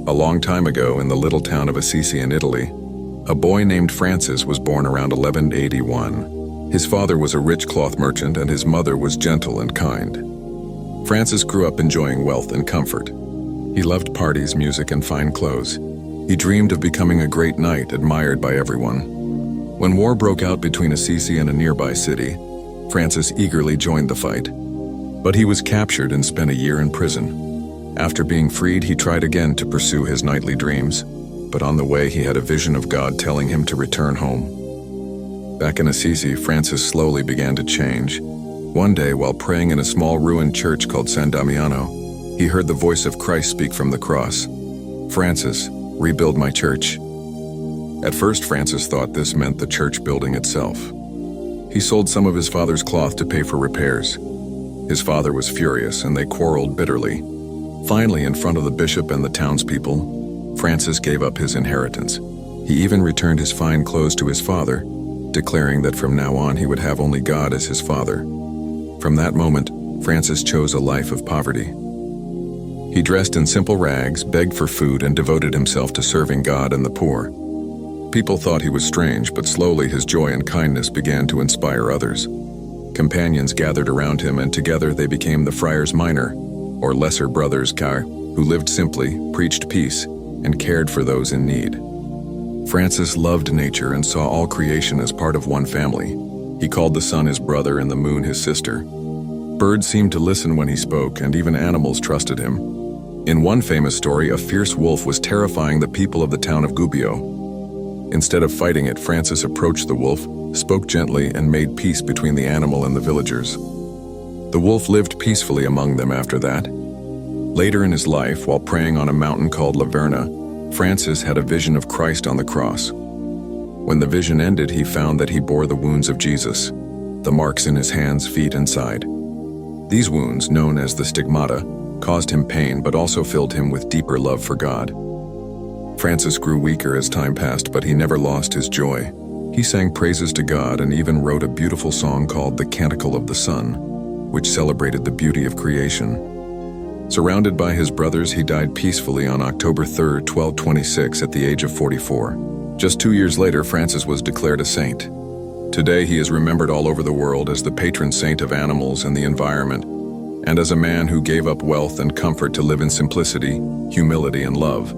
A long time ago, in the little town of Assisi in Italy, a boy named Francis was born around 1181. His father was a rich cloth merchant and his mother was gentle and kind. Francis grew up enjoying wealth and comfort. He loved parties, music, and fine clothes. He dreamed of becoming a great knight admired by everyone. When war broke out between Assisi and a nearby city, Francis eagerly joined the fight. But he was captured and spent a year in prison. After being freed, he tried again to pursue his knightly dreams, but on the way he had a vision of God telling him to return home. Back in Assisi, Francis slowly began to change. One day, while praying in a small ruined church called San Damiano, he heard the voice of Christ speak from the cross. "Francis, rebuild my church." At first, Francis thought this meant the church building itself. He sold some of his father's cloth to pay for repairs. His father was furious, and they quarreled bitterly. Finally, in front of the bishop and the townspeople, Francis gave up his inheritance. He even returned his fine clothes to his father, declaring that from now on he would have only God as his father. From that moment, Francis chose a life of poverty. He dressed in simple rags, begged for food, and devoted himself to serving God and the poor. People thought he was strange, but slowly his joy and kindness began to inspire others. Companions gathered around him, and together they became the Friars Minor, or Lesser Brothers Car, who lived simply, preached peace, and cared for those in need. Francis loved nature and saw all creation as part of one family. He called the sun his brother and the moon his sister. Birds seemed to listen when he spoke, and even animals trusted him. In one famous story, a fierce wolf was terrifying the people of the town of Gubbio. Instead of fighting it, Francis approached the wolf, spoke gently, and made peace between the animal and the villagers. The wolf lived peacefully among them after that. Later in his life, while praying on a mountain called La Verna, Francis had a vision of Christ on the cross. When the vision ended, he found that he bore the wounds of Jesus, the marks in his hands, feet, and side. These wounds, known as the stigmata, caused him pain but also filled him with deeper love for God. Francis grew weaker as time passed, but he never lost his joy. He sang praises to God and even wrote a beautiful song called The Canticle of the Sun, which celebrated the beauty of creation. Surrounded by his brothers, he died peacefully on October 3, 1226, at the age of 44. Just 2 years later, Francis was declared a saint. Today, he is remembered all over the world as the patron saint of animals and the environment, and as a man who gave up wealth and comfort to live in simplicity, humility, and love.